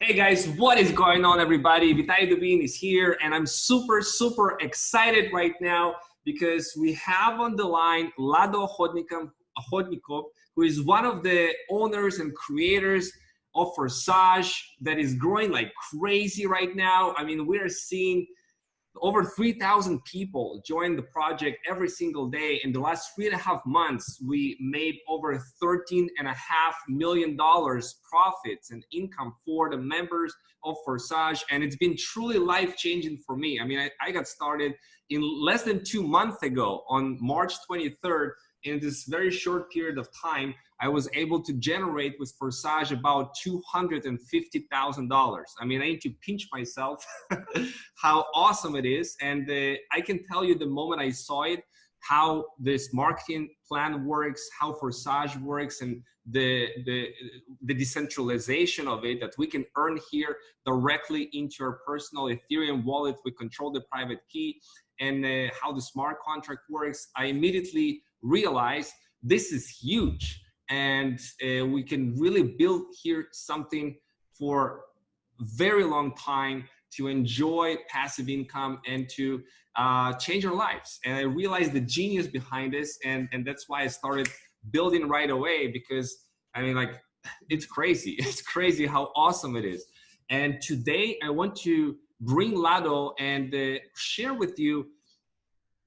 Hey guys, what is going on, everybody? Vitaliy Dubinin is here, and I'm super excited right now because we have on the line Lado Okhotnikov, who is one of the owners and creators of Forsage that is growing like crazy right now. I mean, we are seeing over 3,000 people join the project every single day. In the last 3.5 months, we made over $13.5 million profits and income for the members of Forsage. And it's been truly life-changing for me. I mean, I got started in less than 2 months ago on March 23rd. In this very short period of time, I was able to generate with Forsage about $250,000. I mean, I need to pinch myself how awesome it is. And I can tell you the moment I saw it, how this marketing plan works, how Forsage works, and the decentralization of it, that we can earn here directly into your personal Ethereum wallet. We control the private key, and how the smart contract works. I immediately realized this is huge, and we can really build here something for a very long time to enjoy passive income and to change our lives. And I realized the genius behind this, and that's why I started building right away, because I mean, like, it's crazy. It's crazy how awesome it is. And today I want to bring Lado and share with you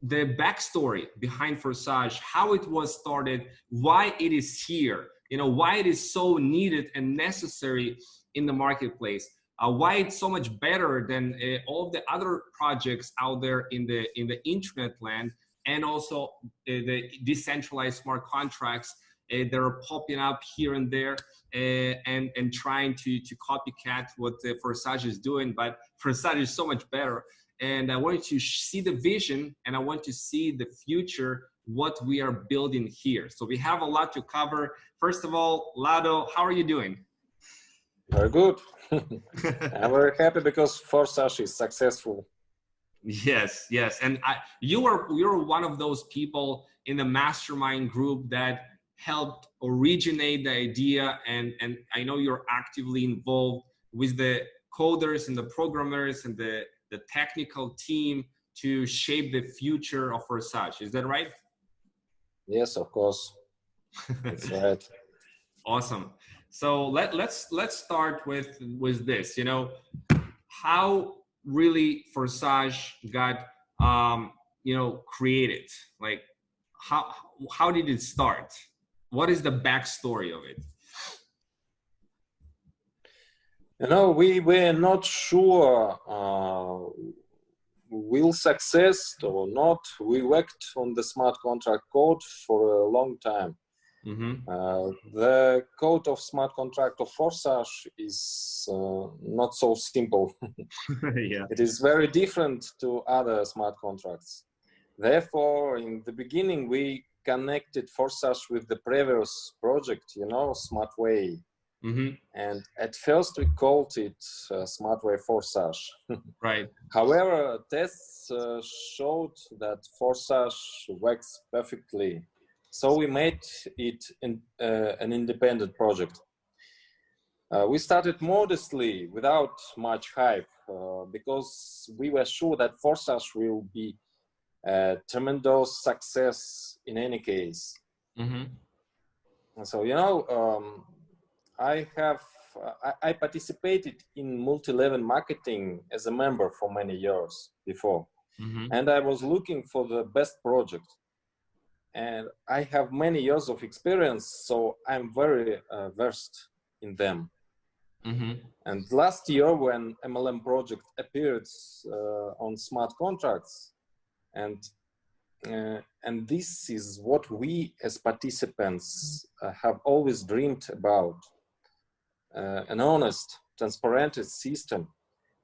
the backstory behind Forsage, how it was started, why it is here, you know, why it is so needed and necessary in the marketplace, why it's so much better than all of the other projects out there in the internet land, and also the decentralized smart contracts that are popping up here and there, and trying to copycat what Forsage is doing. But Forsage is so much better. And I want you to see the vision, and I want to see the future, what we are building here. So we have a lot to cover. First of all, Lado, how are you doing? Very good. I'm very happy because Forsage is successful. Yes. And you're one of those people in the mastermind group that helped originate the idea, and I know you're actively involved with the coders and the programmers and the technical team to shape the future of Forsage. Is that right? Yes, of course. That's right. Awesome. So let's start with this. You know, how really Forsage got created? Like, how did it start? What is the backstory of it? You know, we were not sure will success or not. We worked on the smart contract code for a long time. Mm-hmm. The code of smart contract of Forsage is not so simple. Yeah. It is very different to other smart contracts. Therefore, in the beginning, we connected Forsage with the previous project, you know, SmartWay. Mm-hmm. And at first we called it SmartWay Forsage. Right. However, tests showed that Forsage works perfectly. So we made it an independent project. We started modestly, without much hype, because we were sure that Forsage will be a tremendous success in any case. Mm-hmm. So, you know, I participated in multi-level marketing as a member for many years before. Mm-hmm. And I was looking for the best project. And I have many years of experience, so I'm very versed in them. Mm-hmm. And last year, when MLM project appeared on smart contracts, and this is what we as participants have always dreamed about. An honest, transparent system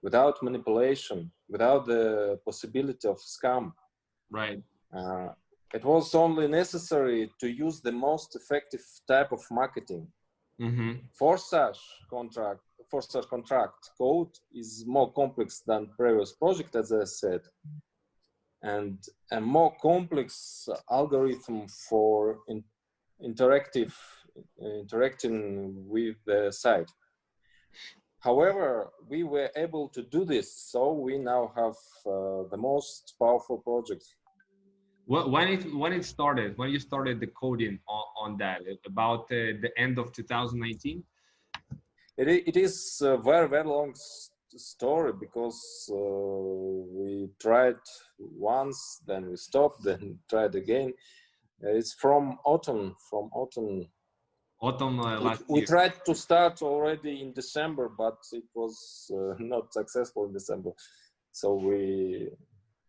without manipulation, without the possibility of scam. Right. It was only necessary to use the most effective type of marketing. Mm-hmm. Forsage contract code is more complex than previous project, as I said, and a more complex algorithm for interacting with the site. However, we were able to do this, so we now have the most powerful project. When it started, when you started the coding on that, about the end of 2019? It is a very, very long story, because we tried once, then we stopped, then tried again. It's from autumn. Autumn last We year. tried to start already in December, but it was not successful in December. So we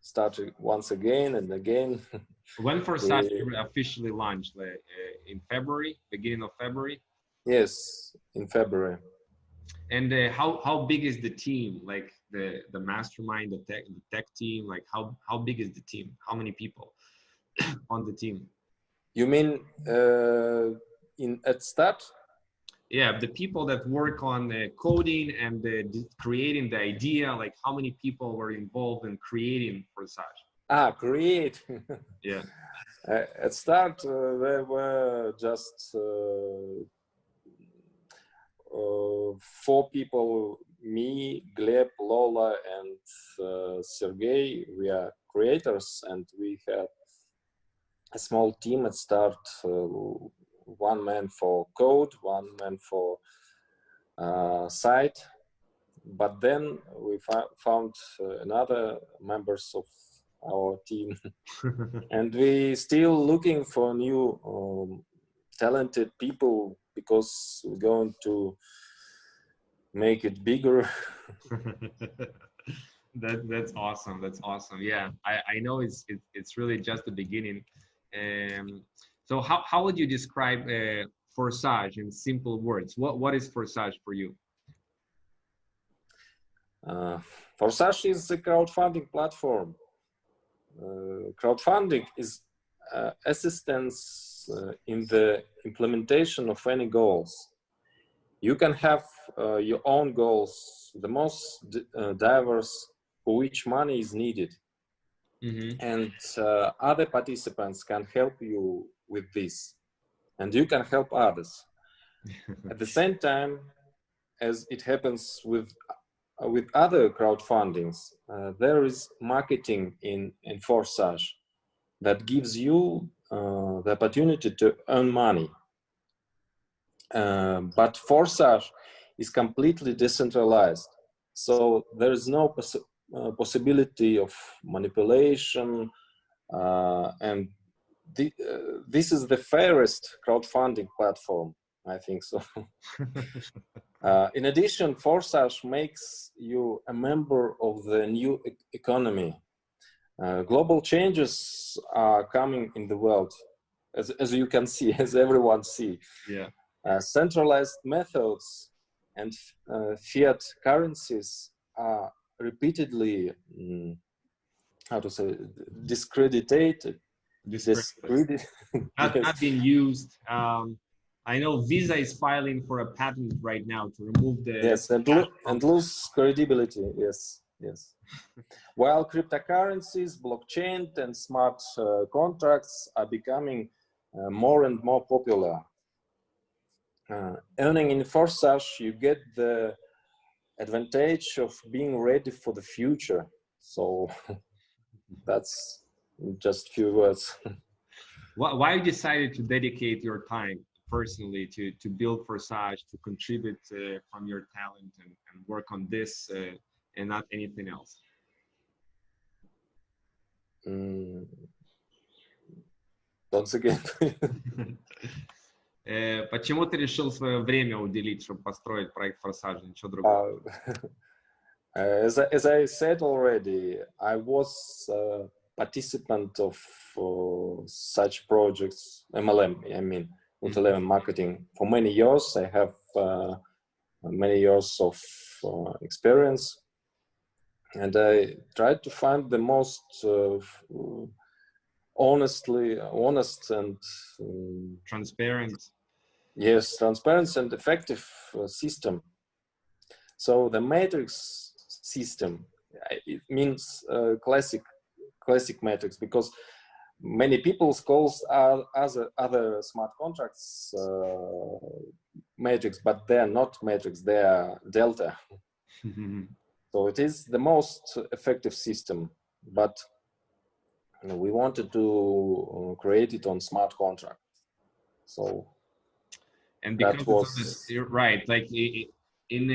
started once again and again. When Forsage officially launched, in February, beginning of February? Yes, in February. And how big is the team? Like the mastermind, the tech team? Like how big is the team? How many people on the team? You mean at start? Yeah, the people that work on coding and creating the idea. Like how many people were involved in creating Forsage? Create. Yeah. At start, there were just 4 people: me, Gleb, Lola, and Sergey. We are creators, and we had a small team at start. 1 man for code, 1 man for site. But then we found another members of our team, and we still looking for new talented people, because we're going to make it bigger. That's awesome. That's awesome. Yeah, I know it's really just the beginning. So how would you describe Forsage in simple words? What is Forsage for you? Forsage is a crowdfunding platform. Crowdfunding is assistance in the implementation of any goals. You can have your own goals, the most diverse, for which money is needed. Mm-hmm. And other participants can help you with this, and you can help others. At the same time, as it happens with other crowdfundings, there is marketing in Forsage that gives you the opportunity to earn money. But Forsage is completely decentralized, so there is no possibility of manipulation, and this is the fairest crowdfunding platform, I think so. In addition, Forsage makes you a member of the new economy. Global changes are coming in the world, as you can see, as everyone see. Yeah. Centralized methods and fiat currencies are repeatedly, discredited. Not being used. I know Visa is filing for a patent right now to remove the and lose credibility. Yes. While cryptocurrencies, blockchain, and smart contracts are becoming more and more popular. Earning in Forsage, you get the advantage of being ready for the future. So that's just a few words. Why you decided to dedicate your time personally to build Forsage, to contribute from your talent and work on this and not anything else? Once again. Почему ты решил свое время уделить, чтобы построить проект Forsage, ничего другого? As I said already, I was a participant of such projects, MLM, I mean, multi-level marketing, for many years. I have many years of experience, and I tried to find the most honest and transparent. Yes, transparent and effective system. So the matrix system, it means classic matrix, because many people calls other smart contracts matrix, but they're not matrix, they are delta. So it is the most effective system, but we wanted to create it on smart contract. So and because that was you're right, like in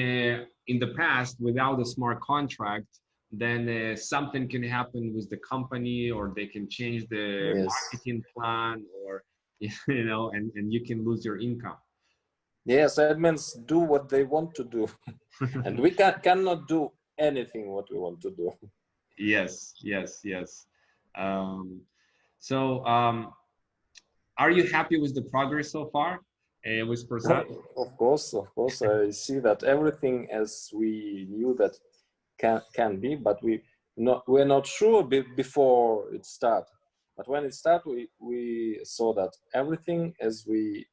the past, without a smart contract, then something can happen with the company, or they can change the yes. marketing plan, or you know, and you can lose your income. Yes, admins do what they want to do, and we cannot do anything what we want to do. Yes, yes, yes. So, are you happy with the progress so far with Forsage? Of course, I see that everything as we knew that can be, but we're not sure before it start. But when it start, we saw that everything as we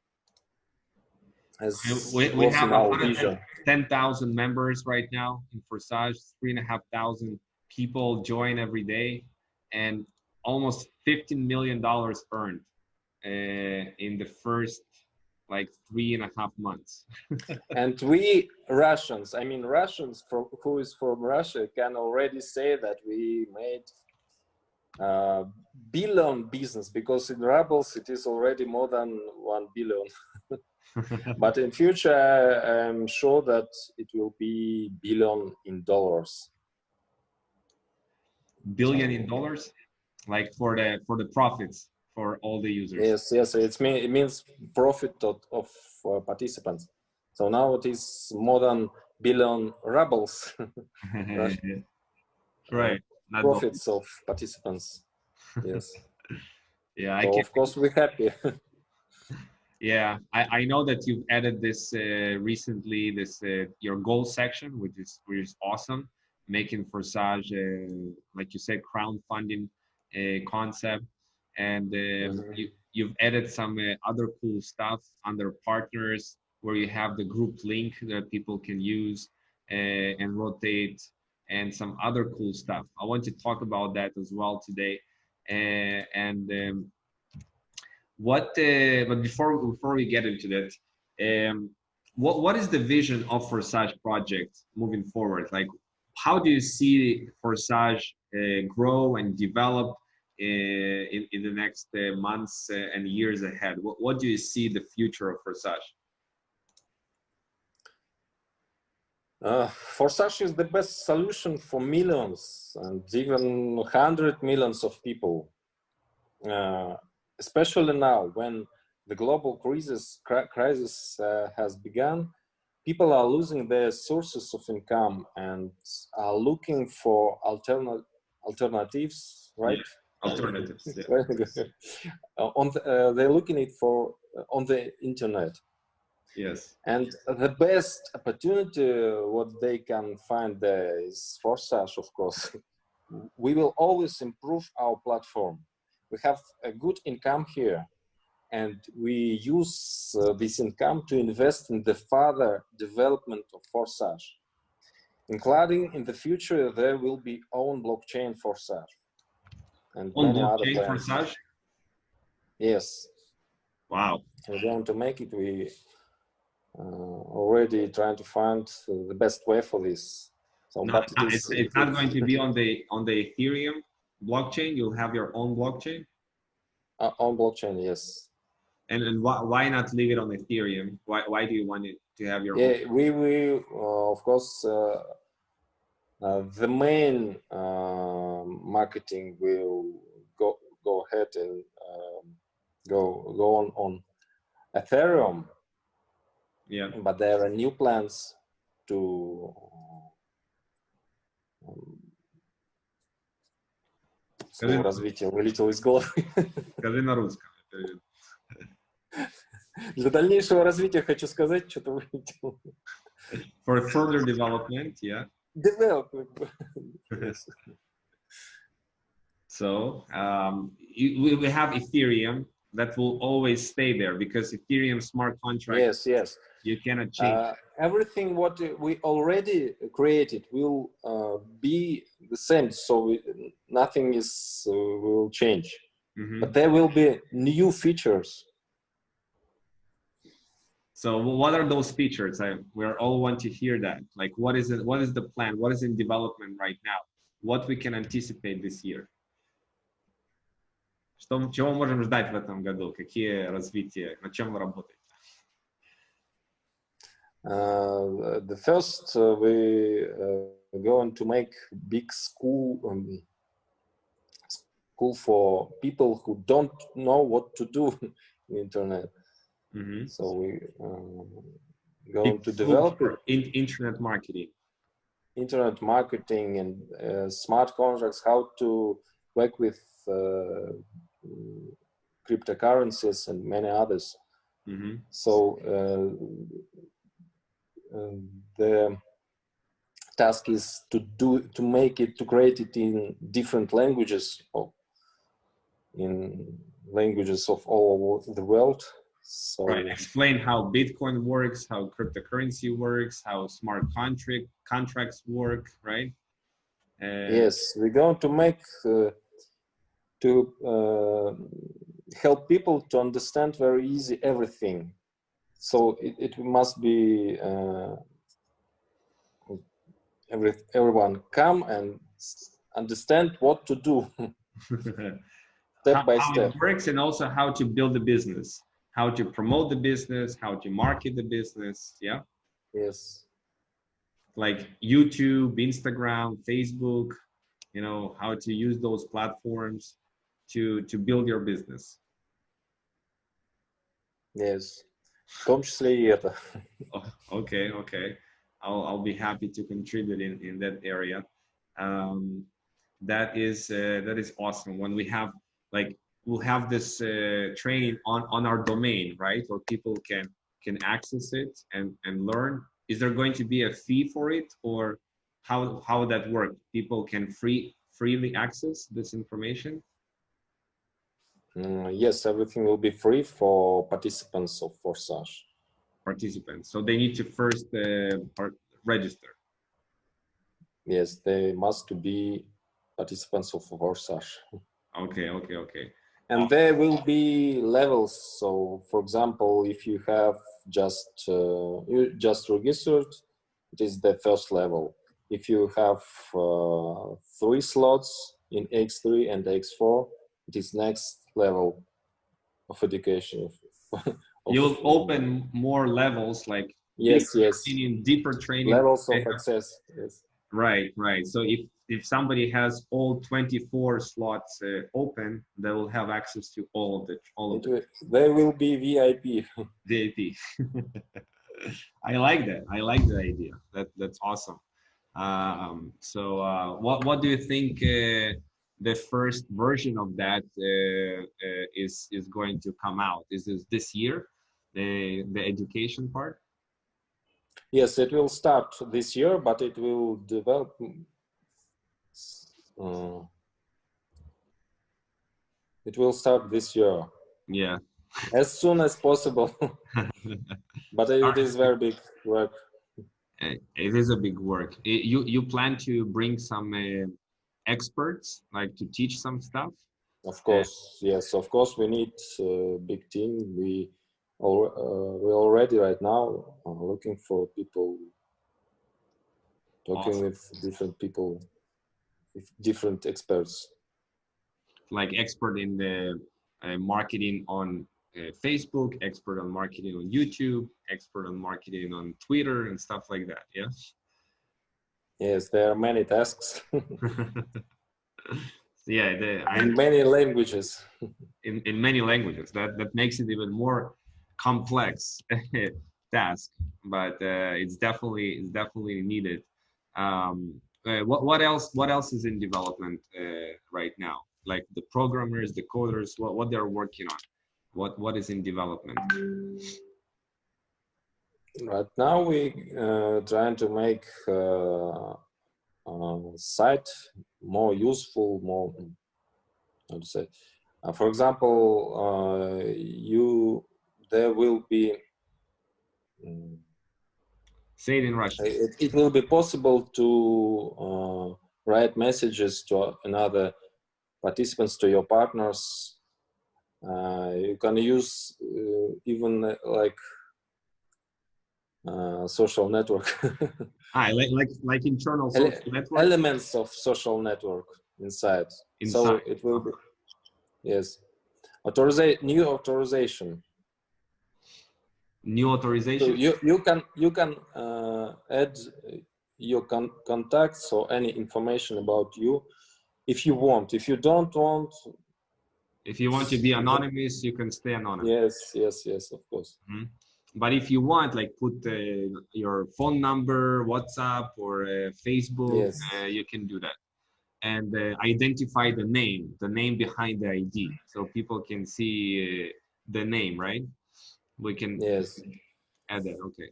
have in our vision. 10,000 members right now in Forsage. 3,500 people join every day, and almost $15 million earned in the first like 3.5 months. And we Russians, I mean Russians who is from Russia, can already say that we made billion business, because in rubles it is already more than 1 billion. But in future, I'm sure that it will be billion in dollars. Billion in dollars, like for the profits for all the users. Yes. It means profit of participants. So now it is more than billion rubles. Right. Profits of participants. Yes. Yeah. So of course we're happy. Yeah, I know that you've added this recently, this your goal section, which is awesome, making Forsage, like you said, crowdfunding concept, and you've added some other cool stuff under partners, where you have the group link that people can use and rotate, and some other cool stuff. I want to talk about that as well today, but before we get into that, what is the vision of Forsage project moving forward? Like, how do you see Forsage grow and develop in the next months and years ahead? What do you see the future of Forsage? Forsage is the best solution for millions and even 100 millions of people. Especially now, when the global crisis has begun, people are losing their sources of income and are looking for alternatives, right? Yeah. Alternatives. Yeah. They're looking it for on the internet. Yes. And the best opportunity what they can find there is Forsage, of course. We will always improve our platform. We have a good income here, and we use this income to invest in the further development of Forsage, including in the future there will be own blockchain Forsage and many other plans. Forsage? Yes. Wow. We're going to make it. We already trying to find the best way for this. So, no, but it's not going to be on the Ethereum blockchain. You'll have your own blockchain. On blockchain, yes. And why not leave it on Ethereum? Why do you want it to have your own? Yeah, we of course the main marketing will go ahead and go on Ethereum. Yeah. But there are new plans to слово развитие вылетело из головы. Скажи на русском. Для дальнейшего развития хочу сказать, что-то вылетело. For further development, yeah. Development. Yes. So we have Ethereum that will always stay there, because Ethereum smart contract. Yes. You cannot change. Everything what we already created will be the same, so nothing will change. But there will be new features. So what are those features? We all want to hear that. Like, what is it? What is the plan? What is in development right now? What we can anticipate this year? Чего мы можем ждать в этом году? Какие развития? Над чем вы работаете? The first, we going to make big school for people who don't know what to do in internet. Mm-hmm. So we going to develop internet marketing. Internet marketing and smart contracts, how to work with cryptocurrencies and many others. Mm-hmm. So the task is to create it in different languages, in languages of all over the world. So right, explain how Bitcoin works, how cryptocurrency works, how smart contracts work, right? Yes, we're going to make help people to understand very easy everything. So it must be everyone come and understand what to do step by step. How it works, and also how to build the business, how to promote the business, how to market the business. Yeah. Yes. Like YouTube, Instagram, Facebook, you know, how to use those platforms to build your business. Yes. В том числе и это. Okay. I'll be happy to contribute in that area. That is awesome. When we have we'll have this training on our domain, right? Where people can access it and learn. Is there going to be a fee for it, or how would that work? People can freely access this information? Yes, everything will be free for participants of Forsage. Participants. So they need to first register. Yes, they must be participants of Forsage. Okay. And there will be levels. So, for example, if you have you just registered, it is the first level. If you have 3 slots in X3 and X4, it is next level of education. You'll open more levels, like yes, deeper training levels of access. Yes. Right. So if somebody has all 24 slots open, they will have access to all of it. They will be VIP. VIP. I like that. I like the idea. That's awesome. So what do you think the first version of that is going to come out? Is this year, the education part? Yes, it will start this year, but it will develop. It will start this year. Yeah. As soon as possible. But it is very big work. It is a big work. You plan to bring some experts, like to teach some stuff? Of course, yes. Of course, we need a big team. We already right now looking for people, talking with different people, with different experts. Like expert in the marketing on Facebook, expert on marketing on YouTube, expert on marketing on Twitter and stuff like that. Yes. Yes, there are many tasks. Yeah, in many languages. In many languages, that makes it even more complex task, but it's definitely needed. What else is in development right now? Like the programmers, the coders, what they're working on, what is in development? Right now we trying to make site more useful, more, how to say, for example, there will be say it in Russian. It will be possible to write messages to another participants, to your partners. You can use even like social network. Like internal social network? Elements of social network inside. So it will be, yes. New authorization. New authorization? So you can add your contacts or any information about you if you want. If you don't want, if you want to be anonymous, you can stay anonymous. Yes, of course. Mm-hmm. But if you want, like, put your phone number, WhatsApp, or Facebook, yes. You can do that. And identify the name behind the ID, so people can see the name, right? We can add that. Okay.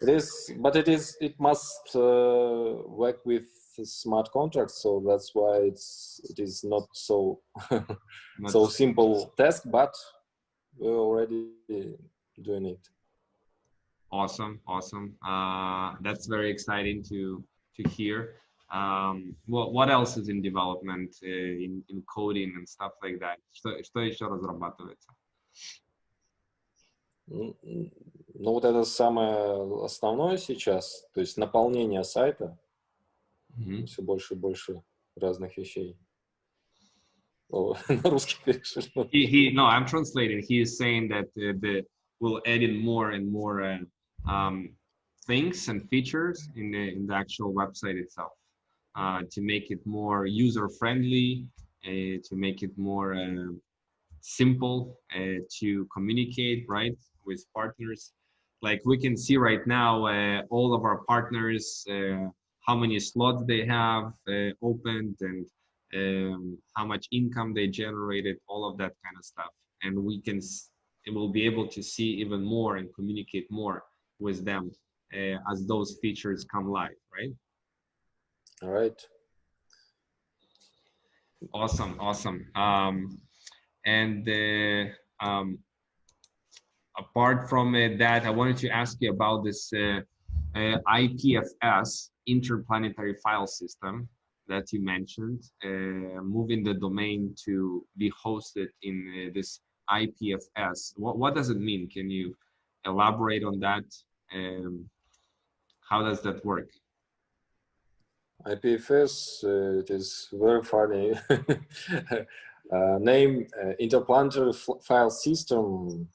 It must work with smart contracts, so that's why it is not so so simple task, but we're already doing it. Awesome. That's very exciting to hear. What else is in development, in coding and stuff like that? Что еще разрабатывается? Ну, вот это самое основное сейчас, то есть наполнение сайта, все больше и больше разных вещей. На русский перешли. No, I'm translating. He is saying that we'll add in more and more things and features in the actual website itself, to make it more user-friendly, to make it more simple to communicate, right, with partners. Like we can see right now, all of our partners, how many slots they have opened, and how much income they generated, all of that kind of stuff. And we'll be able to see even more and communicate more with them as those features come live, right? All right. Awesome. Apart from that, I wanted to ask you about this IPFS, interplanetary file system, that you mentioned, moving the domain to be hosted in this IPFS. What does it mean? Can you elaborate on that? How does that work? IPFS, it is very funny name, interplanetary file system.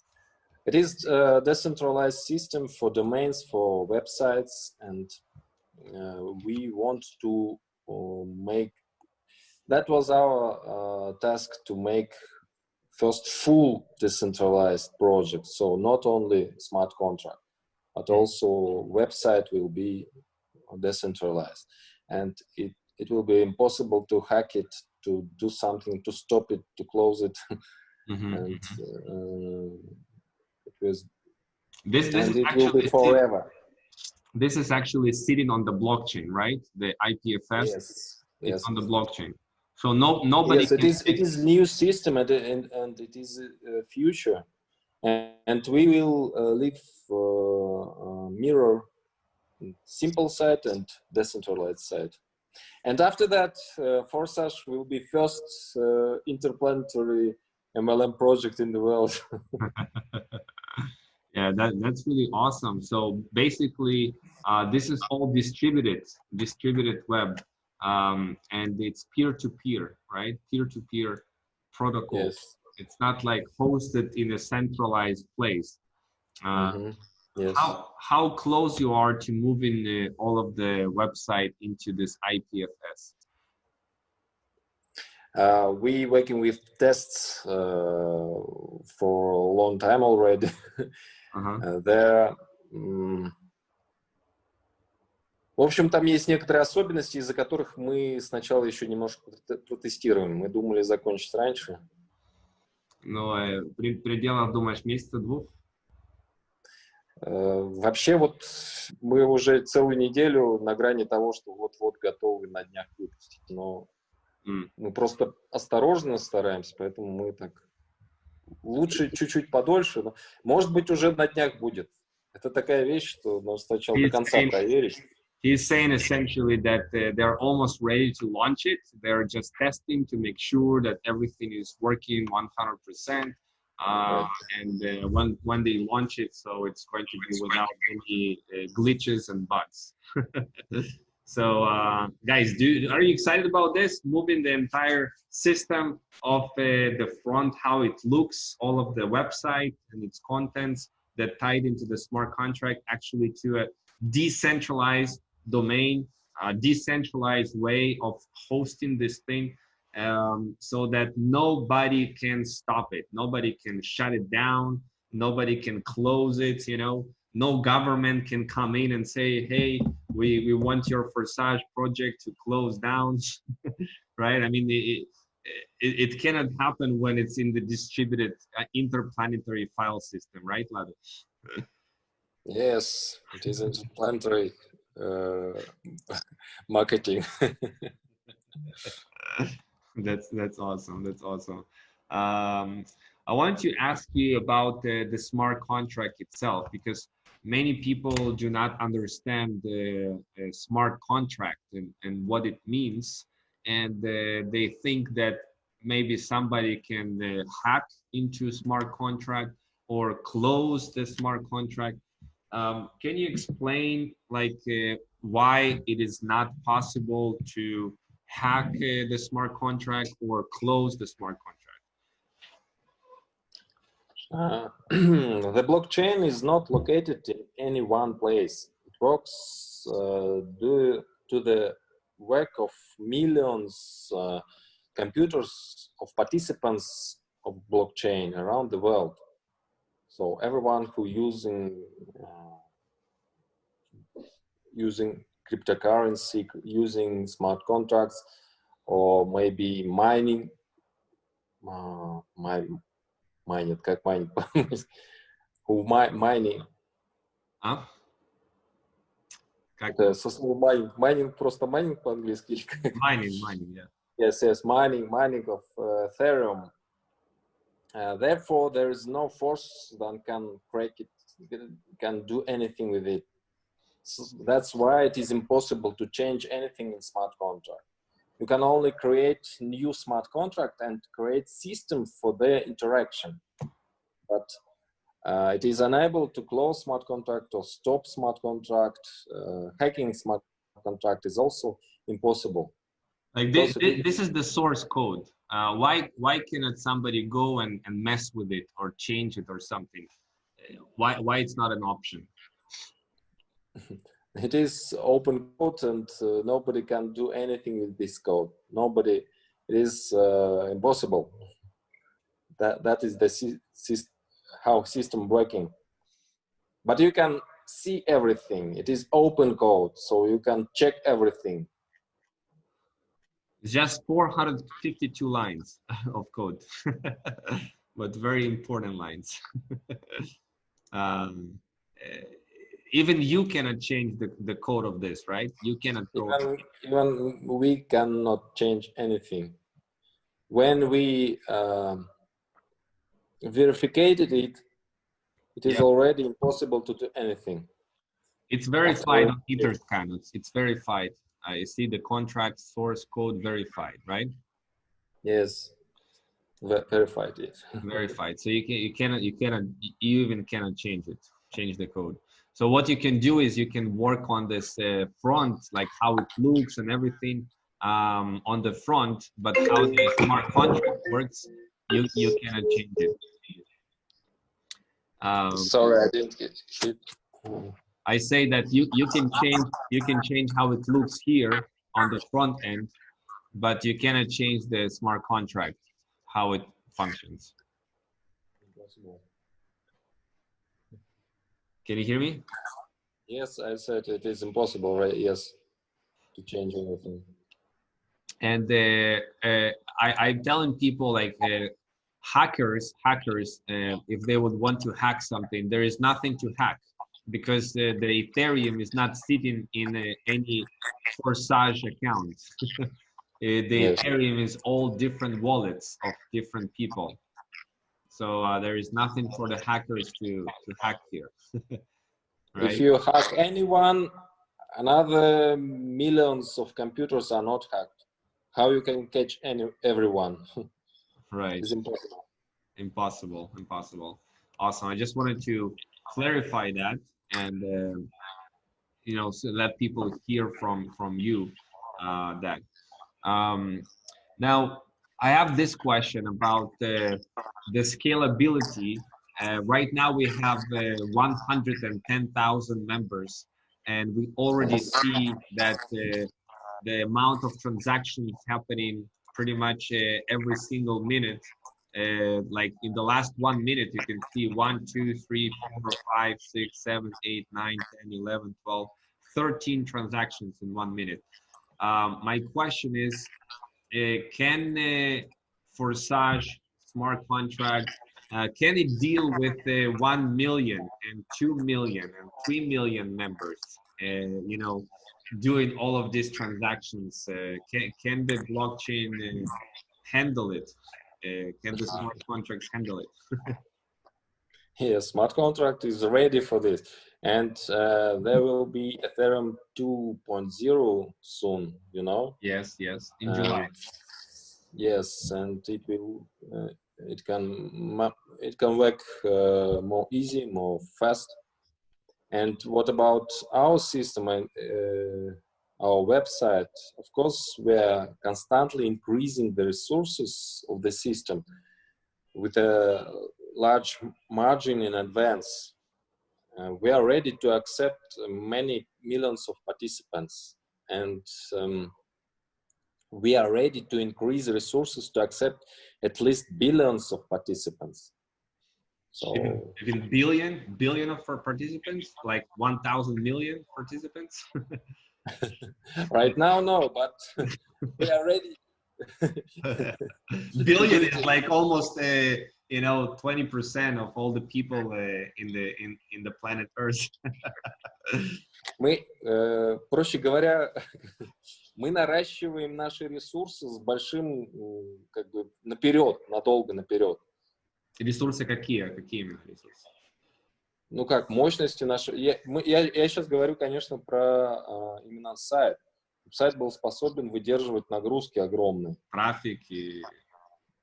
It is a decentralized system for domains, for websites, and we want to make, that was our task, to make first full decentralized project. So not only smart contract, but also website will be decentralized. And it will be impossible to hack it, to do something, to stop it, to close it. And it will be forever. This is actually sitting on the blockchain, right? The IPFS. Yes. It's on the blockchain. So nobody. Yes, it is new system, and it is a future, and we will live mirror simple site and decentralized site. And after that, Forsage will be first interplanetary MLM project in the world. Yeah, that's really awesome. So basically, this is all distributed web, and it's peer-to-peer, right? Peer-to-peer protocol. Yes. It's not like hosted in a centralized place. Yes. How close you are to moving all of the website into this IPFS? We working with tests for a long time already. There, в общем, там есть некоторые особенности, из-за которых мы сначала еще немножко протестируем. Мы думали закончить раньше. Но в пределах, думаешь, месяца-двух? Вообще вот мы уже целую неделю на грани того, что вот-вот готовы на днях выпустить, но мы просто осторожно стараемся, поэтому мы так лучше чуть-чуть подольше, но, может быть, уже на днях будет. Это такая вещь, что нужно сначала до конца проверить. He's saying essentially that they're almost ready to launch it. They're just testing to make sure that everything is working 100%. and when they launch it, so it's going to be without any glitches and bugs. So guys, are you excited about this? Moving the entire system of the front, how it looks, all of the website and its contents that tied into the smart contract actually to a decentralized domain, a decentralized way of hosting this thing, so that nobody can stop it. Nobody can shut it down. Nobody can close it, you know. No government can come in and say, hey, we want your Forsage project to close down, right? I mean, it cannot happen when it's in the distributed interplanetary file system, right, Lado? Yes, it is interplanetary marketing. That's awesome. That's awesome. I want to ask you about the smart contract itself, because many people do not understand the smart contract and what it means, and they think that maybe somebody can hack into smart contract or close the smart contract. Can you explain like why it is not possible to hack the smart contract or close the smart contract? The blockchain is not located in any one place. It works due to the work of millions computers of participants of blockchain around the world. So everyone who using cryptocurrency, using smart contracts, or maybe mining, майнит, как майнит, who mining. А? Как? Это со словом майнинг. Майнинг просто майнинг по-английски. Mining, yeah. Yes, mining of Ethereum. Therefore, there is no force that can crack it, can do anything with it. So that's why it is impossible to change anything in smart contract. You can only create new smart contract and create system for their interaction. But it is unable to close smart contract or stop smart contract. Hacking smart contract is also impossible. Like this is the source code. Why cannot somebody go and mess with it or change it or something? Why it's not an option? It is open code and nobody can do anything with this code. Nobody, it is impossible. That is the how system working. But you can see everything. It is open code, so you can check everything. It's just 452 lines of code, but very important lines. Even you cannot change the code of this, right? You cannot go. Even we cannot change anything. When we verified it, it is already impossible to do anything. It's verified on Etherscan. It's verified. I see the contract source code verified, right? Yes, verified. Yes. Verified. So you even cannot change the code. So what you can do is you can work on this front, like how it looks and everything on the front, but how the smart contract works, you cannot change it. Sorry, I didn't get it. I say that you can change how it looks here on the front end, but you cannot change the smart contract, how it functions. Impossible. Can you hear me? Yes, I said it is impossible, right? Yes, to change anything. And I'm telling people like hackers, if they would want to hack something, there is nothing to hack, because the Ethereum is not sitting in any Forsage account. Ethereum is all different wallets of different people. So there is nothing for the hackers to hack here. Right? If you hack anyone, another millions of computers are not hacked. How you can catch everyone? Right. It's impossible. Impossible, impossible. Awesome. I just wanted to clarify that and you know, so let people hear from you that. Um, now, I have this question about the scalability. Right now, we have 110,000 members, and we already see that the amount of transactions happening pretty much every single minute. Like in the last 1 minute, you can see 1, 2, 3, 4, 5, 6, 7, 8, 9, 10, 11, 12, 13 transactions in 1 minute. My question is, can Forsage smart contract can it deal with 1 million and 2 million and 3 million members? You know, doing all of these transactions. Can the blockchain handle it? Can the smart contracts handle it? Yes, smart contract is ready for this, and there will be Ethereum 2.0 soon. You know. Yes, yes, in July. Yes, and it will. It can work more easy, more fast. And what about our system and our website? Of course, we are constantly increasing the resources of the system with a large margin in advance. We are ready to accept many millions of participants, and we are ready to increase resources to accept at least billions of participants. So even billion of participants, like 1,000 million participants. Right now, no, but we are ready. Billion is like almost you know 20% of all the people in the planet Earth. Мы, проще говоря, мы наращиваем наши ресурсы с большим, как бы, наперед, надолго наперед. Ресурсы какие? Какие именно ресурсы? Ну как, мощности наши. Я сейчас говорю, конечно, про именно сайт. Сайт был способен выдерживать нагрузки огромные. Трафик и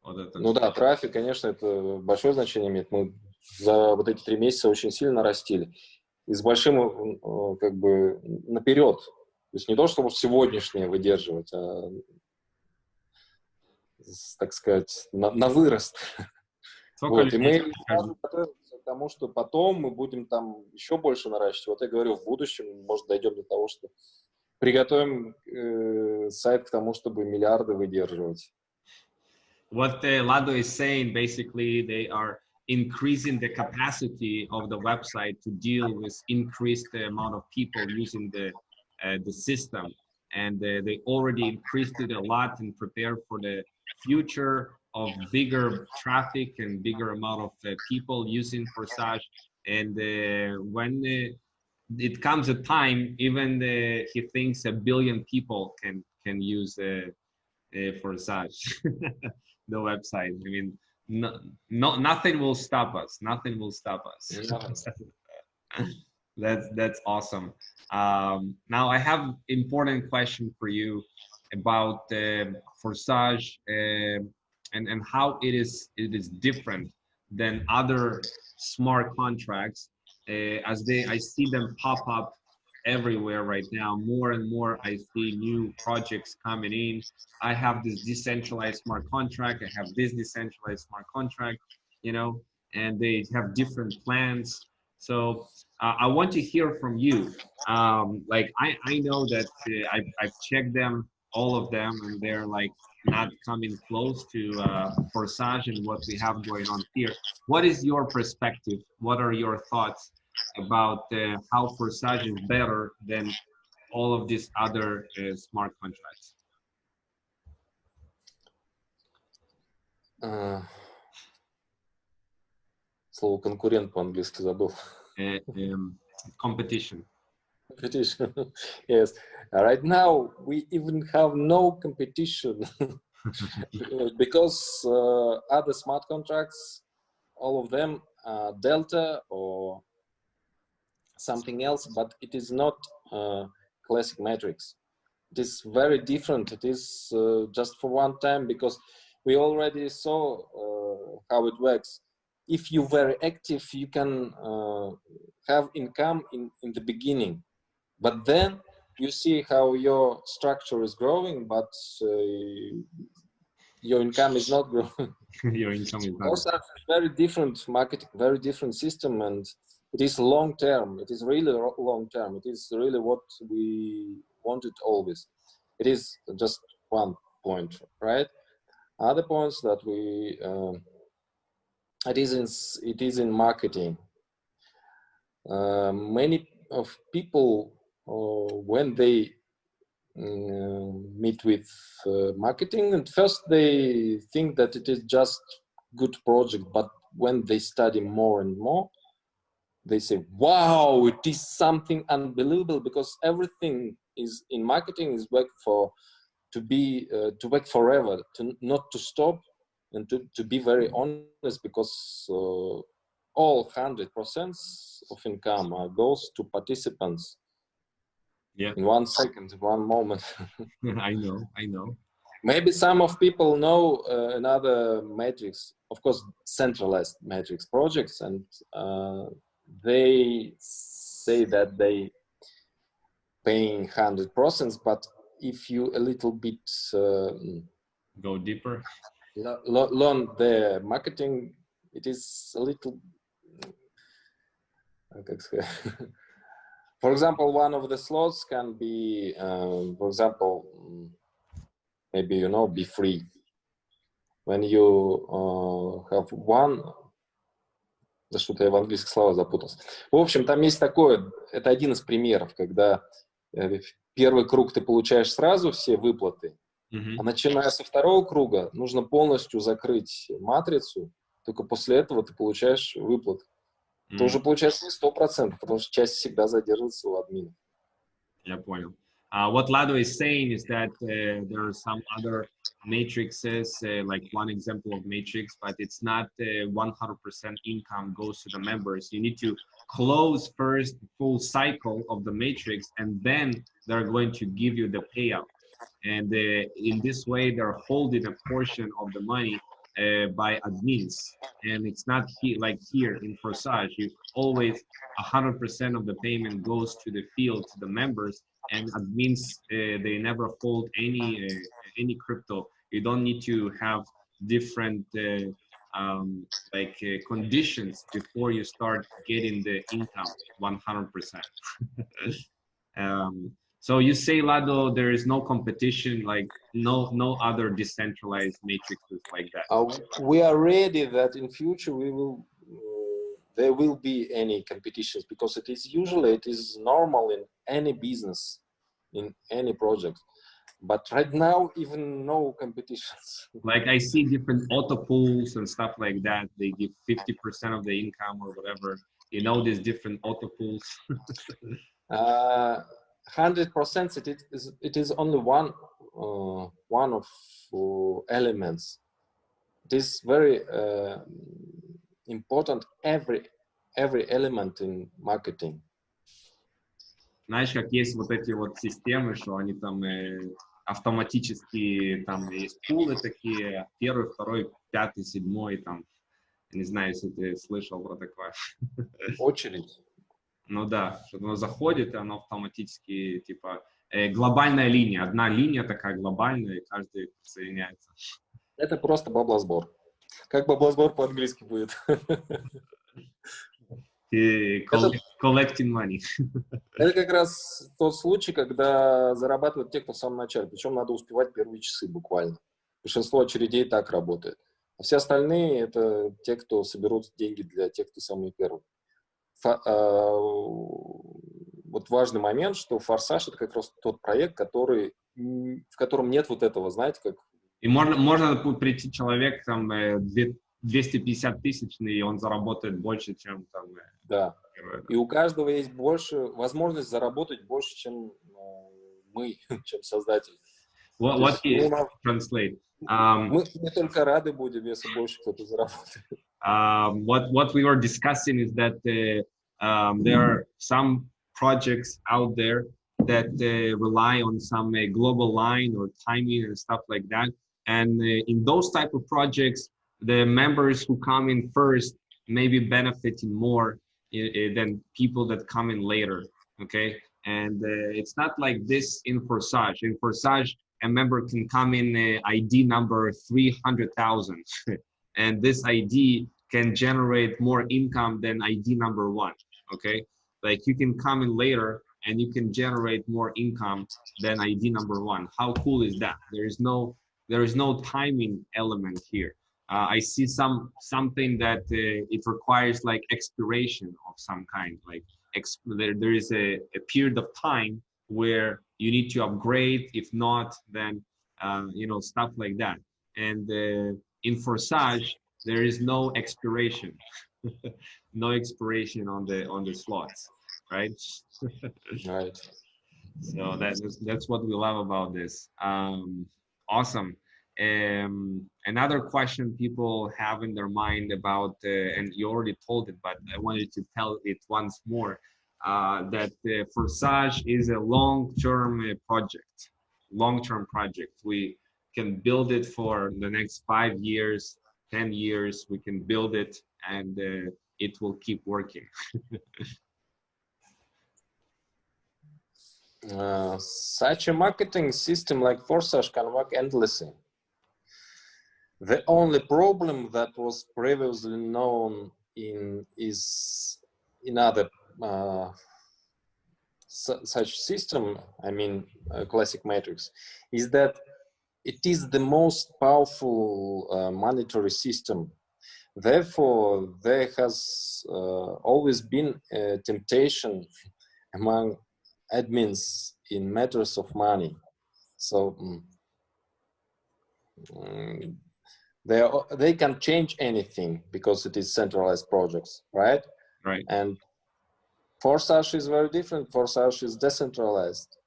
вот это. Ну да, трафик, конечно, это большое значение имеет. Мы за вот эти 3 месяца очень сильно нарастили. И с большим, как бы, наперед. То есть не то, чтобы сегодняшнее выдерживать, а, так сказать, на вырост. Вот, и мы готовимся к тому, что потом мы будем там еще больше наращивать. Вот я говорю, в будущем, может, дойдем до того, что приготовим сайт к тому, чтобы миллиарды выдерживать. What Lado is saying, basically, they are increasing the capacity of the website to deal with increased amount of people using the system, and they already increased it a lot and prepared for the future of bigger traffic and bigger amount of people using Forsage. And when it comes a time, even he thinks 1 billion people can use Forsage, the website. I mean, nothing will stop us. Nothing will stop us. That's awesome. Now I have important question for you about Forsage and how it is different than other smart contracts. I see them pop up everywhere right now. More and more I see new projects coming in. I have this decentralized smart contract. I have this decentralized smart contract, you know, and they have different plans. So I want to hear from you. Like I know that I've checked them, all of them, and they're like not coming close to Forsage and what we have going on here. What is your perspective? What are your thoughts about how Forsage is better than all of these other smart contracts? Слово конкурент по-английски забыл. Competition. Competition. Yes. Right now we even have no competition because other smart contracts, all of them are Delta or something else, but it is not classic metrics. It is very different. It is just for one time, because we already saw how it works. If you're very active, you can have income in the beginning, but then you see how your structure is growing, but your income is not growing. Your income is not. Also, very different marketing, very different system, and it is long term. It is really long term. It is really what we wanted always. It is just one point, right? Other points that we it is in marketing. Many of people when they meet with marketing, and first they think that it is just good project, but when they study more and more, they say, wow, it is something unbelievable, because everything is in marketing is work for to work forever, to not to stop, and to be very honest, because all 100% of income goes to participants. Yeah. In 1 second, 1 moment. I know. Maybe some of people know another matrix, of course, centralized matrix projects, and they say that they paying 100%, but if you a little bit go deeper, learn the marketing, it is a little. For example, one of the slots can be, for example, maybe be free. When you have one, да что-то я в английских словах запутался. В общем, там есть такое, это один из примеров, когда первый круг ты получаешь сразу все выплаты, а начиная со второго круга нужно полностью закрыть матрицу, только после этого ты получаешь выплаты. Это уже получается не 100%, потому что часть всегда задерживается у админа. Я понял. What Lado is saying is that there are some other matrices, like one example of matrix, but it's not 100% income goes to the members. You need to close first the full cycle of the matrix, and then they're going to give you the payout. And in this way, they're holding a portion of the money by admins. And it's not like here in Forsage, you always 100% of the payment goes to the field, to the members, and admins, they never hold any crypto. You don't need to have different conditions before you start getting the income 100%. So you say, Lado, there is no competition, like no other decentralized matrices like that. We are ready that in future there will be any competitions, because it is normal in any business, in any project. But right now, even no competitions. Like I see different auto pools and stuff like that. They give 50% of the income or whatever. These different auto pools. 100%. It is only one of elements. It is very important. Every element in marketing. Знаешь, как есть вот эти вот системы, что они там автоматически, там есть пулы такие, 1, 2, 5, 7, там, не знаю, если ты слышал про такое. Очередь. Ну да, что оно заходит, и оно автоматически, типа, глобальная линия, одна линия такая глобальная, и каждый присоединяется. Это просто баблосбор. Как баблосбор по-английски будет? Collecting money. Это как раз тот случай, когда зарабатывают те, кто в самом начале. Причем надо успевать первые часы буквально. Большинство очередей так работает. А все остальные — это те, кто соберут деньги для тех, кто самый первый. Вот важный момент, что «Форсаж» — это как раз тот проект, в котором нет вот этого, знаете, как... И можно прийти человек, там, 250 тысяч, и он заработает больше, чем там... Да. И у каждого есть возможность заработать больше, чем мы, чем создатели. What is translate? Мы только рады будем, если больше кто-то заработает. What we were discussing is that there are some projects out there that rely on some global line or timing and stuff like that. And in those type of projects, the members who come in first may be benefiting more than people that come in later. Okay, and it's not like this in Forsage. In Forsage, a member can come in ID number 300,000, and this ID can generate more income than ID number 1. Okay, like you can come in later and you can generate more income than ID number 1. How cool is that? There is no timing element here. I see something that it requires like expiration of some kind. Like there is a period of time where you need to upgrade. If not, then stuff like that. And in Forsage, there is no expiration, no expiration on the slots, right? Right. So that's what we love about this. Awesome. Another question people have in their mind about, and you already told it, but I wanted to tell it once more, that Forsage is a long-term project. Long-term project. We can build it for the next 5 years, 10 years. We can build it, and it will keep working. Such a marketing system like Forsage can work endlessly. The only problem that was previously known is in other such system, I mean classic matrix, is that it is the most powerful monetary system. Therefore, there has always been a temptation among admins in matters of money. So they can change anything because it is centralized projects, right? Right. And Forsage is very different. Forsage is decentralized.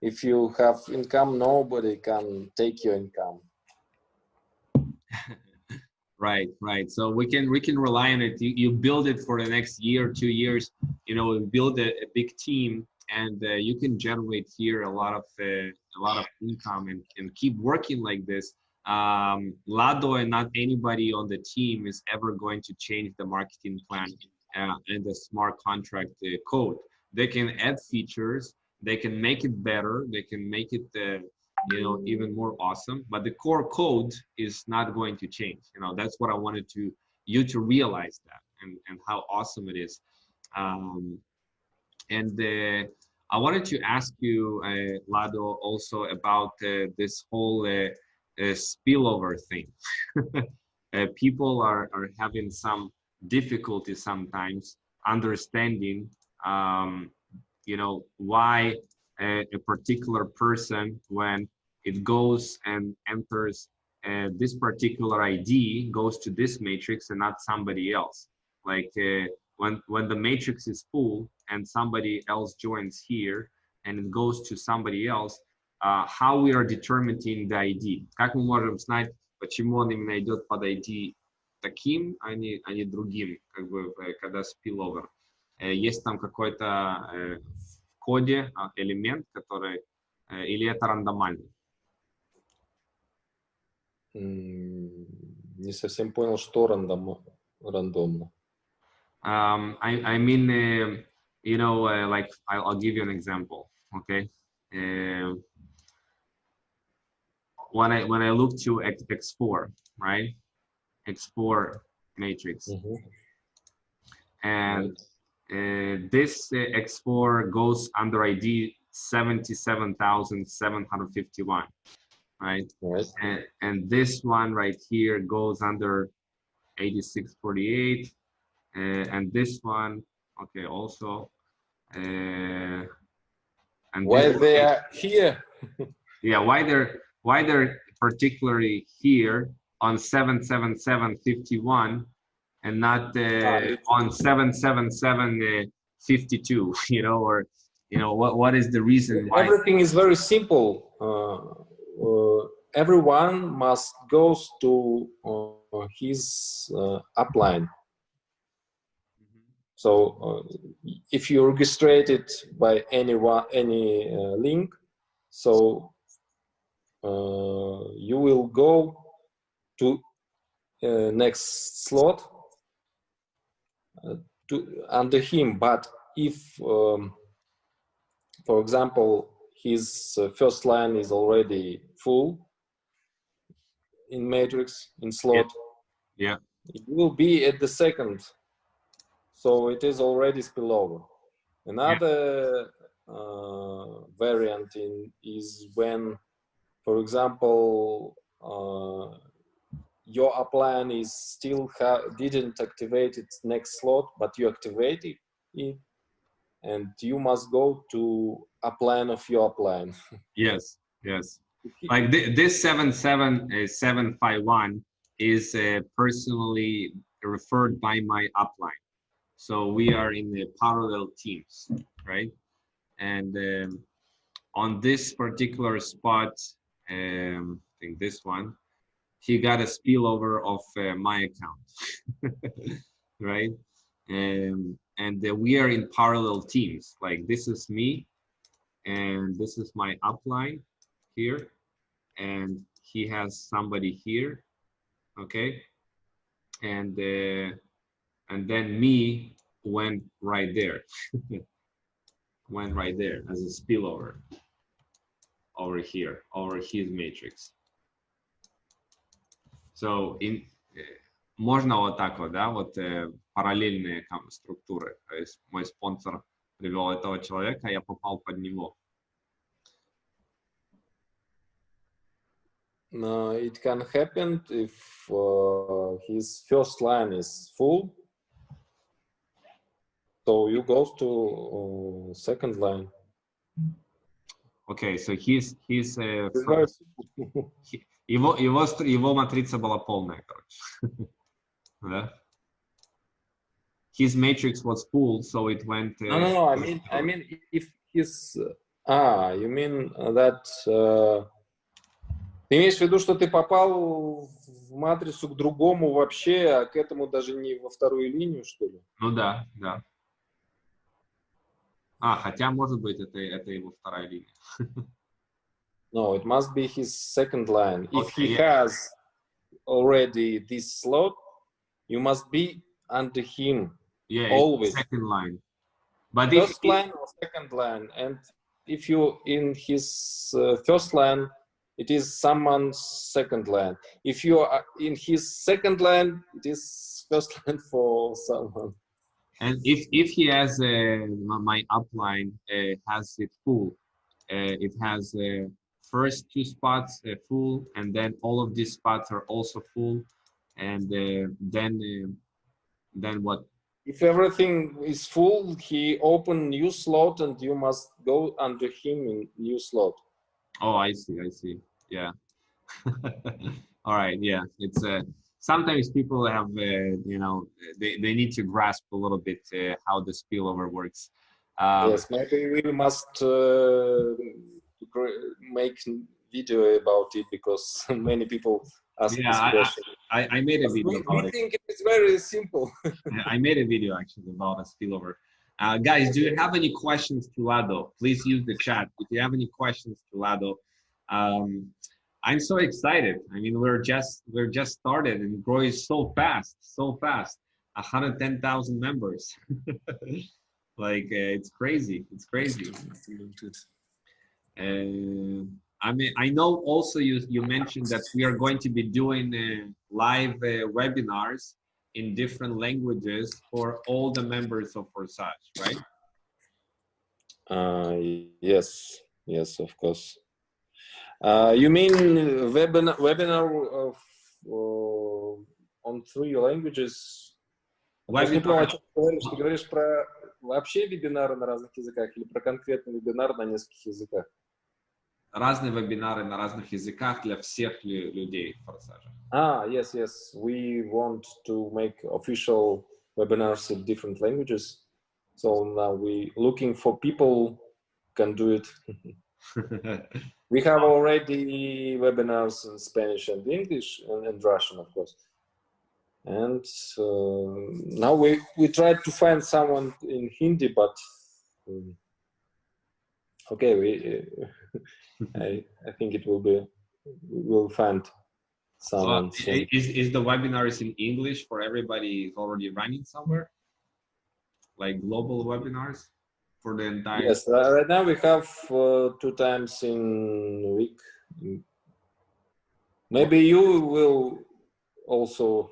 If you have income, nobody can take your income. Right. So we can rely on it. You build it for the next year, 2 years. Build a big team, and you can generate here a lot of income and keep working like this. Lado and not anybody on the team is ever going to change the marketing plan and the smart contract code. They can add features, they can make it better, they can make it even more awesome, but the core code is not going to change. That's what I wanted you to realize that and how awesome it is. I wanted to ask you, Lado, also about this whole spillover thing. People are having some difficulty sometimes understanding why a particular person, when it goes and enters this particular ID, goes to this matrix and not somebody else. Like when the matrix is full and somebody else joins here and it goes to somebody else, how we are determining the ID. Как мы можем знать, почему он именно идет под ID таким, а не другим, когда spillover. Есть там какой-то в коде элемент, который, или это рандомально? Не совсем понял, что рандомно. I mean, like I'll give you an example, okay? When I look to X4, right? X4 matrix, and this X4 goes under ID 77,751, right? Right. And this one right here goes under 8648, and this one, okay, also. And why they are here? Yeah, why they're particularly here on 77751 and not on 77752, or what is the reason why? Everything is very simple. Everyone must go to his upline. So if you register it by any link, so you will go to next slot under him. But if, for example, his first line is already full in matrix, in slot, yeah, it will be at the second. So it is already spillover. Another variant is when, for example, your upline is still didn't activate its next slot, but you activated it, and you must go to upline of your upline. yes, yes. Like this 771 is personally referred by my upline. So we are in the parallel teams, right? And on this particular spot, I think this one, he got a spillover of my account, right? And we are in parallel teams. Like this is me, and this is my upline here, and he has somebody here, okay? And then me went right there, went right there as a spillover over here, over his matrix. So можно вот так вот, да, вот параллельные структуры. То есть мой спонсор привел этого человека, я попал под него. It can happen if his first line is full. So you go to second line. Okay, so его матрица была полная, короче. Да? His matrix was full, so it went. No. I mean, if his you mean that ты имеешь в виду, что ты попал в матрицу к другому вообще, а к этому даже не во вторую линию, что ли? Ну да, да. Хотя, может быть, это его вторая линия. No, it must be his second line. If he has already this slot, you must be under him. Yeah, always. Second line. But first line or second line. And if you in his first line, it is someone's second line. If you are in his second line, it is first line for someone. And if he has my upline has it full, it has first two spots full, and then all of these spots are also full, and then what? If everything is full, he open new slot, and you must go under him in new slot. Oh, I see. Yeah. All right. Yeah. It's sometimes people have, they need to grasp a little bit how the spillover works. Yes, maybe we must make video about it because many people ask this question. I made a video about it. We think it's very simple. I made a video actually about a spillover. Guys, do you have any questions to Lado? Please use the chat. If you have any questions to Lado, I'm so excited. I mean, we're just started and growing so fast. 110,000 members. Like it's crazy. I mean, I know also you mentioned that we are going to be doing live webinars in different languages for all the members of Forsage, right? Yes, of course. You mean webinar on 3 languages? Не понял, о чем ты говоришь. Ты говоришь про вообще вебинары на разных языках или про конкретный вебинар на нескольких языках? Разные вебинары на разных языках для всех людей Forsage. Yes. We want to make official webinars in different languages. So now we looking for people who can do it. We have already webinars in Spanish and English and Russian, of course. And now we tried to find someone in Hindi, but okay, I think we'll find. someone soon. Is the webinars in English for everybody already running somewhere? Like global webinars for the entire? Yes, right now we have 2 times in a week. Maybe you will also.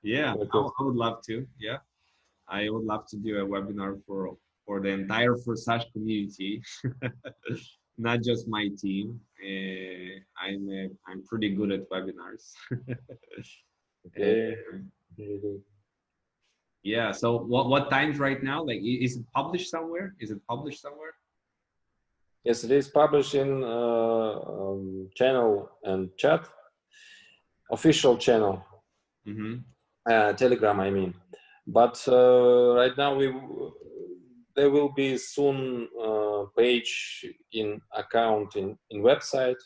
Yeah, I would love to. Yeah, I would love to do a webinar for the entire Forsage community, not just my team. I'm pretty good at webinars. Okay. Yeah. So what times right now? Like, is it published somewhere? Is it published somewhere? Yes, it is published in channel and chat, official channel, Telegram, I mean. But right now there will be soon page in account in website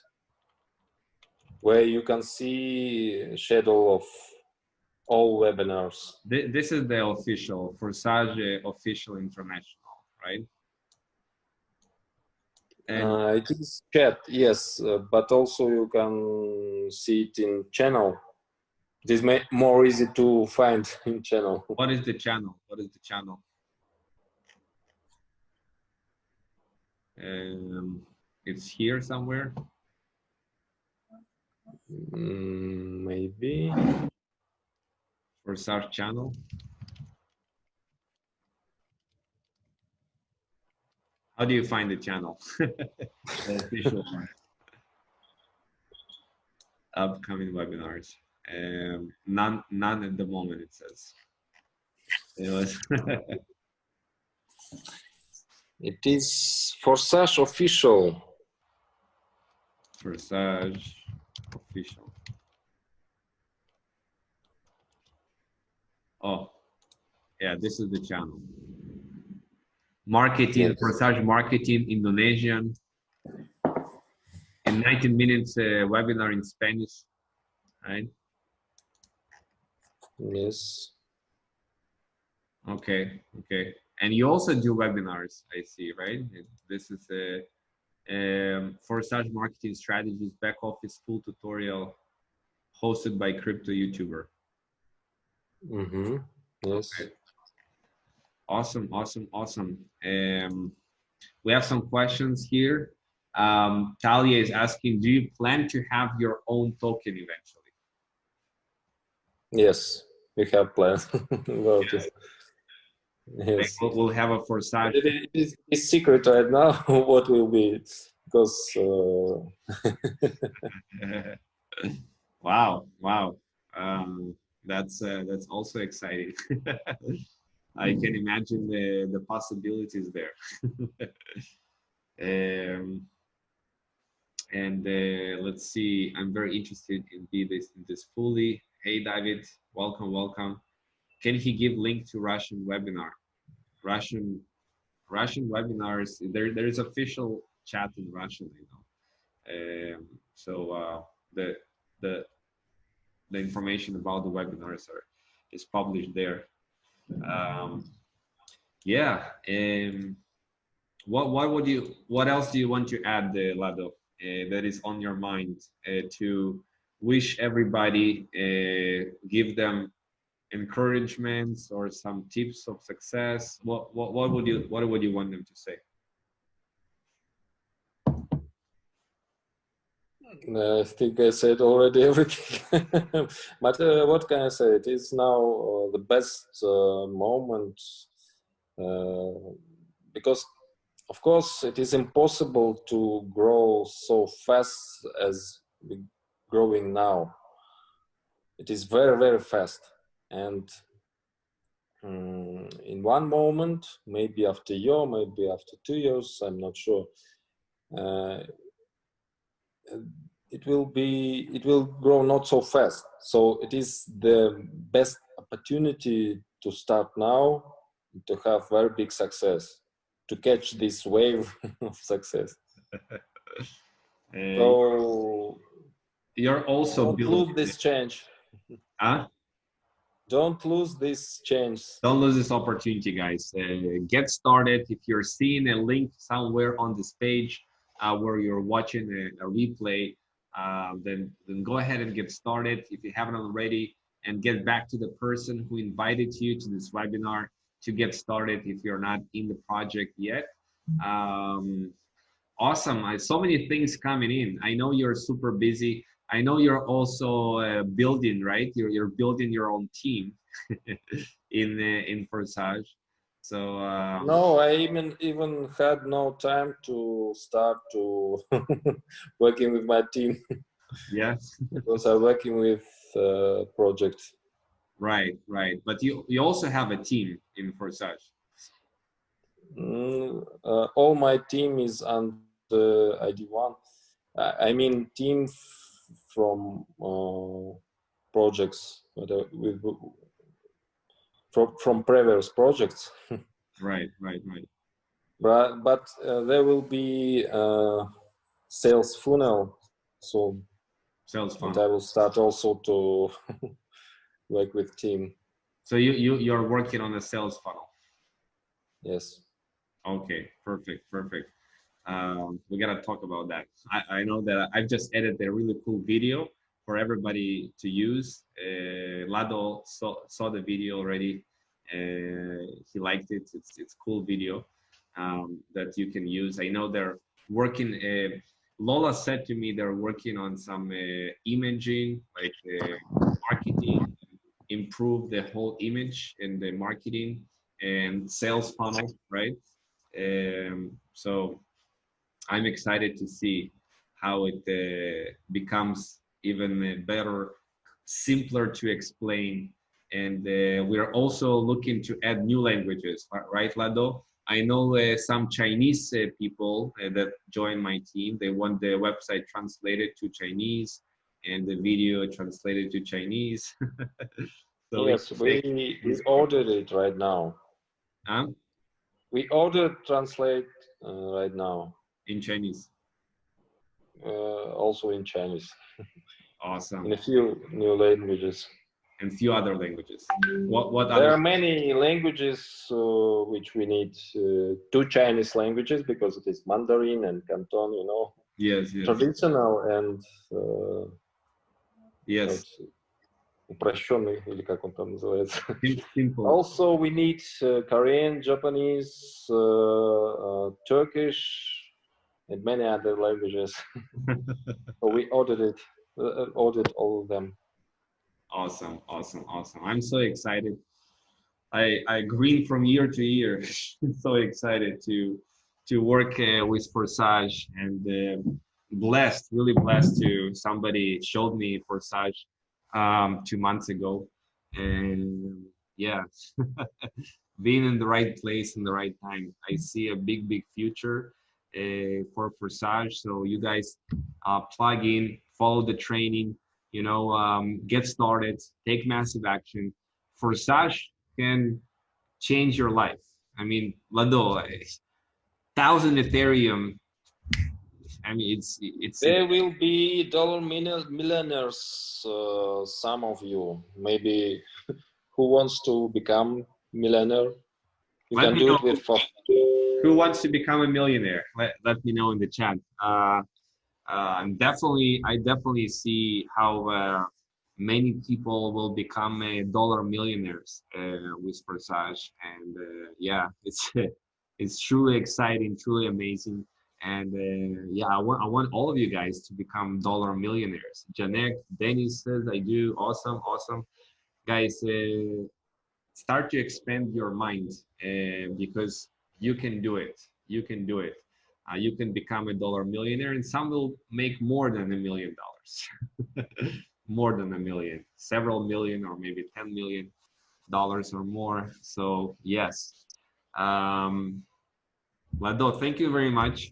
where you can see schedule of all webinars. This is the official Forsage official international, right? And it is chat, yes, but also you can see it in channel. It is more easy to find in channel. What is the channel? What is the channel? It's here somewhere. Maybe. Forsage channel. How do you find the channel? The official one. Upcoming webinars. None at the moment, it says. It is Forsage official. Forsage official. Oh, yeah, this is the channel. Marketing, yes. Forsage Marketing Indonesian. In 19 minutes webinar in Spanish, right? Yes. Okay, okay. And you also do webinars, I see, right? This is a Forsage Marketing Strategies back office full tutorial hosted by crypto YouTuber. Yes. Okay. Awesome, awesome, awesome. We have some questions here. Talia is asking, do you plan to have your own token eventually? Yes, we have plans about it. Yes. We'll have a Forsage. It is secret right now what will be, because wow, wow. That's also exciting. I can imagine the possibilities there. Let's see. I'm very interested in this fully. Hey, David, welcome, welcome. Can he give link to Russian webinar? Russian webinars. There is official chat in Russian, you know. So the information about the webinars is published there. Yeah. What else do you want to add, Lado, that is on your mind to wish everybody, give them encouragements or some tips of success? What would you want them to say? I think I said already everything. But what can I say? It is now the best moment, because of course it is impossible to grow so fast as we're growing now. It is very, very fast. And in one moment, maybe after a year, maybe after 2 years, I'm not sure, it will grow not so fast. So it is the best opportunity to start now, to have very big success, to catch this wave of success. So you're also don't lose this change. Huh? Don't lose this chance. Don't lose this opportunity, guys. Get started. If you're seeing a link somewhere on this page where you're watching a replay, then go ahead and get started if you haven't already, and get back to the person who invited you to this webinar to get started if you're not in the project yet. Awesome. So many things coming in. I know you're super busy. I know you're also building, right? You're building your own team in Forsage. So no, I even had no time to start to working with my team. yes. Because I'm working with projects. Right, right. But you also have a team in Forsage. All my team is on the ID1. I mean, team from projects from previous projects. Right, right, right. But there will be sales funnel soon. Sales funnel. And I will start also to work with team. So you're working on a sales funnel. Yes. Okay, perfect, perfect. We gotta talk about that. I know that I've just edited a really cool video for everybody to use. Lado saw the video already. He liked it. It's cool video that you can use. I know they're working. Lola said to me they're working on some imaging, like marketing, improve the whole image and the marketing and sales funnel, right? So I'm excited to see how it becomes even better, simpler to explain. And we're also looking to add new languages, right, Lado? I know some Chinese people that join my team. They want the website translated to Chinese and the video translated to Chinese. So yes, we ordered it right now. We ordered translate right now. In Chinese. Also in Chinese. Awesome. In a few new languages. And few other languages. What there are many languages which we need two Chinese languages because it is Mandarin and Canton, you know. Yes, yes. Traditional and yes. Упрощенный, или как он там называется. Simple. Also, we need Korean, Japanese, Turkish, and many other languages. So we ordered all of them. Awesome, awesome, awesome. I'm so excited. I green from year to year. So excited to work with Forsage, and blessed, really blessed to somebody showed me Forsage 2 months ago, and yeah, being in the right place in the right time. I see a big future for Forsage. So you guys plug in, follow the training, you know, get started, take massive action. Forsage can change your life. I mean, Lado, 1,000 Ethereum. I mean, it's. There will be dollar millionaires. Some of you, maybe, who wants to become millionaire? You can do it with. Who wants to become a millionaire? Let me know in the chat. I definitely see how many people will become dollar millionaires with Forsage, and yeah, it's truly exciting, truly amazing, and yeah, I want all of you guys to become dollar millionaires. Janek, Dennis says I do. Awesome, guys. Start to expand your mind because you can do it. You can do it. You can become a dollar millionaire, and some will make more than $1 million. More than 1 million, several million, or maybe $10 million or more. So yes, Lado, thank you very much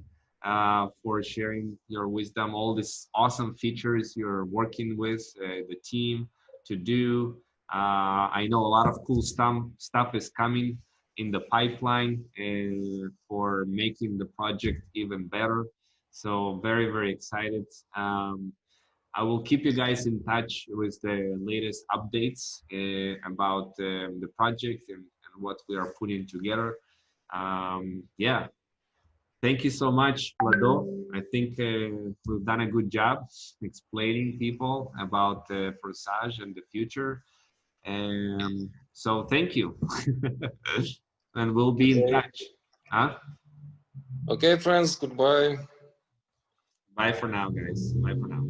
for sharing your wisdom, all these awesome features you're working with the team to do. I know a lot of cool stuff is coming in the pipeline for making the project even better. So very excited. I will keep you guys in touch with the latest updates about the project and what we are putting together. Yeah, Thank you so much, Lado. I think we've done a good job explaining people about Forsage and the future. So thank you. And we'll be in touch. Huh? Okay, friends, goodbye. Bye for now, guys. Bye for now.